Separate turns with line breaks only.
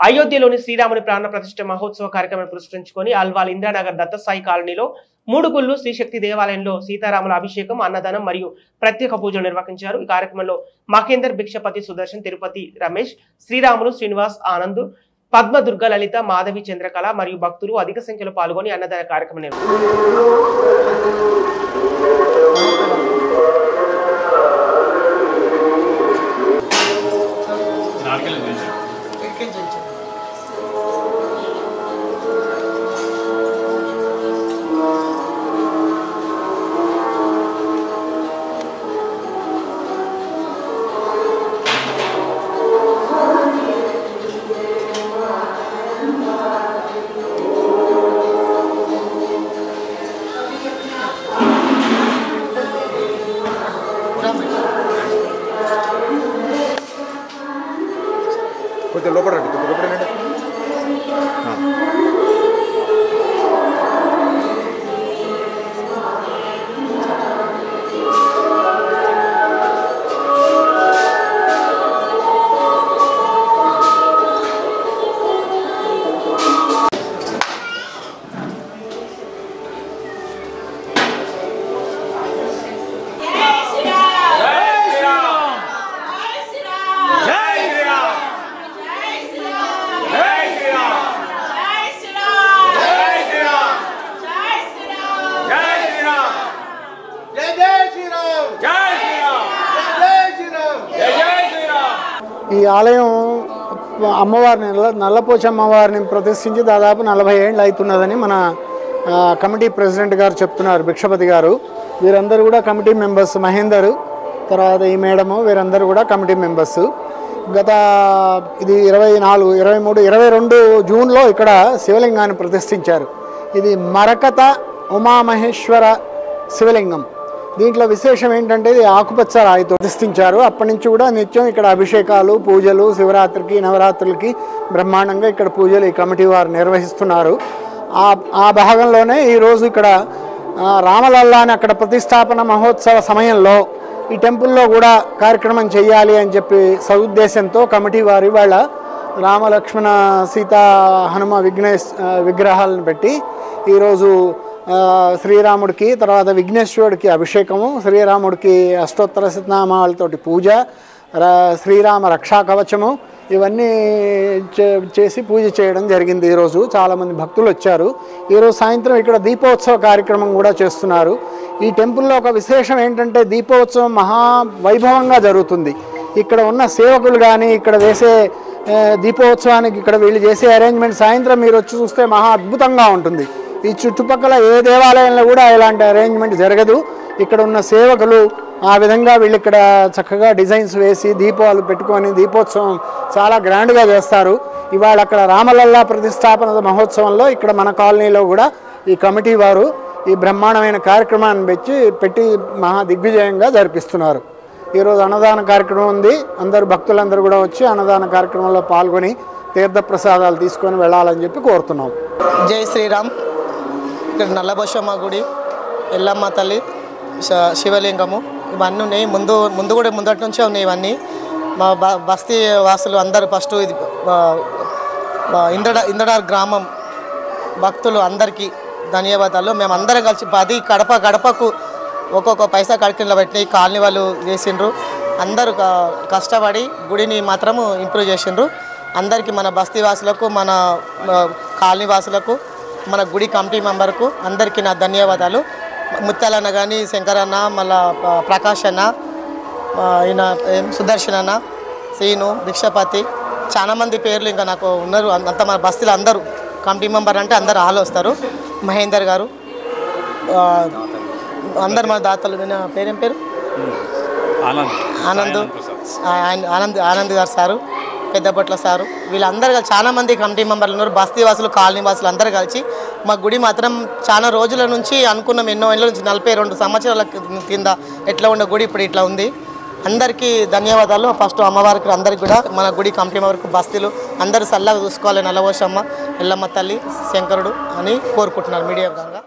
అయోధ్యలోని శ్రీరాముని ప్రాణ ప్రతిష్ఠ మహోత్సవ కార్యక్రమాన్ని పురస్కరించుకొని అల్వాల్ ఇంద్రానగర్ దత్తసాయి కాలనీలో మూడుగుళ్ళు శ్రీశక్తి దేవాలయంలో సీతారాముల అభిషేకం, అన్నదానం మరియు ప్రత్యేక పూజలు నిర్వహించారు. ఈ కార్యక్రమంలో మహేందర్, భిక్షపతి, సుదర్శన్, తిరుపతి రమేష్, శ్రీరాములు, శ్రీనివాస్, ఆనంద్, పద్మ, దుర్గ, లలిత, మాధవి, చంద్రకళ మరియు భక్తులు అధిక సంఖ్యలో పాల్గొని అన్నదాన కార్యక్రమం నిర్వహించారు.
కొంచెం లోపడండి, కొంచెం లోపడండి.
ఈ ఆలయం అమ్మవారిని నల్లపోచ అమ్మవారిని ప్రతిష్ఠించి దాదాపు 40 ఏళ్ళు అవుతున్నదని మన కమిటీ ప్రెసిడెంట్ గారు చెప్తున్నారు, భిక్షపతి గారు. వీరందరూ కూడా కమిటీ మెంబర్స్. మహేందర్, తర్వాత ఈ మేడము, వీరందరూ కూడా కమిటీ మెంబర్స్. గత ఇది 24, 23, 22 జూన్లో ఇక్కడ శివలింగాన్ని ప్రతిష్ఠించారు. ఇది మరకత ఉమామహేశ్వర శివలింగం. దీంట్లో విశేషం ఏంటంటే ఇది ఆకుపచ్చ రాయితో ప్రతిష్ఠించారు. అప్పటి నుంచి కూడా నిత్యం ఇక్కడ అభిషేకాలు, పూజలు, శివరాత్రికి, నవరాత్రులకి బ్రహ్మాండంగా ఇక్కడ పూజలు ఈ కమిటీ వారు నిర్వహిస్తున్నారు. ఆ భాగంలోనే ఈరోజు ఇక్కడ రామలల్లాని అక్కడ ప్రతిష్టాపన మహోత్సవ సమయంలో ఈ టెంపుల్లో కూడా కార్యక్రమం చేయాలి అని చెప్పి సదుద్దేశంతో కమిటీ వారు ఇవాళ రామలక్ష్మణ సీతా హనుమ విగ్రహాలను పెట్టి ఈరోజు శ్రీరాముడికి, తర్వాత విఘ్నేశ్వరుడికి అభిషేకము, శ్రీరాముడికి అష్టోత్తర శతనామాలతోటి పూజ, శ్రీరామ రక్షా కవచము ఇవన్నీ చేసి పూజ చేయడం జరిగింది. ఈరోజు చాలామంది భక్తులు వచ్చారు. ఈరోజు సాయంత్రం ఇక్కడ దీపోత్సవ కార్యక్రమం కూడా చేస్తున్నారు. ఈ టెంపుల్లో ఒక విశేషం ఏంటంటే దీపోత్సవం మహా వైభవంగా జరుగుతుంది. ఇక్కడ ఉన్న సేవకులు కానీ ఇక్కడ వేసే దీపోత్సవానికి ఇక్కడ వీళ్ళు చేసే అరేంజ్మెంట్ సాయంత్రం మీరు వచ్చి చూస్తే మహా అద్భుతంగా ఉంటుంది. ఈ చుట్టుపక్కల ఏ దేవాలయంలో కూడా ఇలాంటి అరేంజ్మెంట్ జరగదు. ఇక్కడ ఉన్న సేవకులు ఆ విధంగా వీళ్ళు ఇక్కడ చక్కగా డిజైన్స్ వేసి దీపాలు పెట్టుకొని దీపోత్సవం చాలా గ్రాండ్గా చేస్తారు. ఇవాళ అక్కడ రామలల్లా ప్రతిష్టాపన మహోత్సవంలో ఇక్కడ మన కాలనీలో కూడా ఈ కమిటీ వారు ఈ బ్రహ్మాండమైన కార్యక్రమాన్ని పెట్టి మహా దిగ్విజయంగా జరిపిస్తున్నారు. ఈరోజు అన్నదాన కార్యక్రమం ఉంది. అందరు భక్తులందరూ కూడా వచ్చి అన్నదాన కార్యక్రమంలో పాల్గొని తీర్థప్రసాదాలు తీసుకొని వెళ్ళాలని చెప్పి కోరుతున్నాం.
జై శ్రీరామ్. ఇక్కడ నల్లబోషమ్మ గుడి, ఎల్లమ్మ తల్లి, శివలింగము ఇవన్నీ ఉన్నాయి. ముందు కూడా ముందటి నుంచే ఉన్నాయి ఇవన్నీ. మా బస్తీ వాసులు అందరూ ఫస్ట్ ఇది ఇంద్రడార్ గ్రామం భక్తులు అందరికీ ధన్యవాదాలు. మేము అందరం కలిసి 10 గడపకు ఒక్కొక్క పైసా కడికిలో పెట్టి కాలనీ వాళ్ళు చేసిండ్రు. అందరూ కష్టపడి గుడిని మాత్రము ఇంప్రూవ్ చేసిండ్రు. అందరికీ మన బస్తీ వాసులకు, మన కాలనీ వాసులకు, మన గుడి కమిటీ మెంబర్కు అందరికీ నా ధన్యవాదాలు. ముత్యాలన్న కానీ, శంకరన్న, మళ్ళా ప్రకాష్ అన్న, ఈయన సుదర్శన్ అన్న, శ్రీను, భిక్షపతి, చాలామంది పేర్లు ఇంకా నాకు ఉన్నారు. అంత మన బస్తీలో అందరూ కమిటీ మెంబర్ అంటే అందరు హాల్ వస్తారు. మహేందర్ గారు, అందరు మన దాతలు. పేరేం పేరు? ఆనంద్ గారు సారు, పెద్దపట్ల సారు, వీళ్ళందరూ కలిసి చాలామంది కమిటీ మెంబర్లు ఉన్నారు. బస్తీ వాసులు, కాలనీ వాసులు అందరూ కలిసి మా గుడి మాత్రం చాలా రోజుల నుంచి అనుకున్నాం, ఎన్నో ఏళ్ళ నుంచి 42 సంవత్సరాల కింద ఎట్లా ఉండే గుడి ఇప్పుడు ఇట్లా ఉంది. అందరికీ ధన్యవాదాలు. ఫస్ట్ అమ్మవారికి అందరికీ కూడా మన గుడి కమిటీ మెంబర్కు బస్తీలు అందరూ చల్లగా చూసుకోవాలి. నల్లబోషమ్మ, ఎల్లమ్మ తల్లి, శంకరుడు అని కోరుకుంటున్నారు మీడియా విధంగా.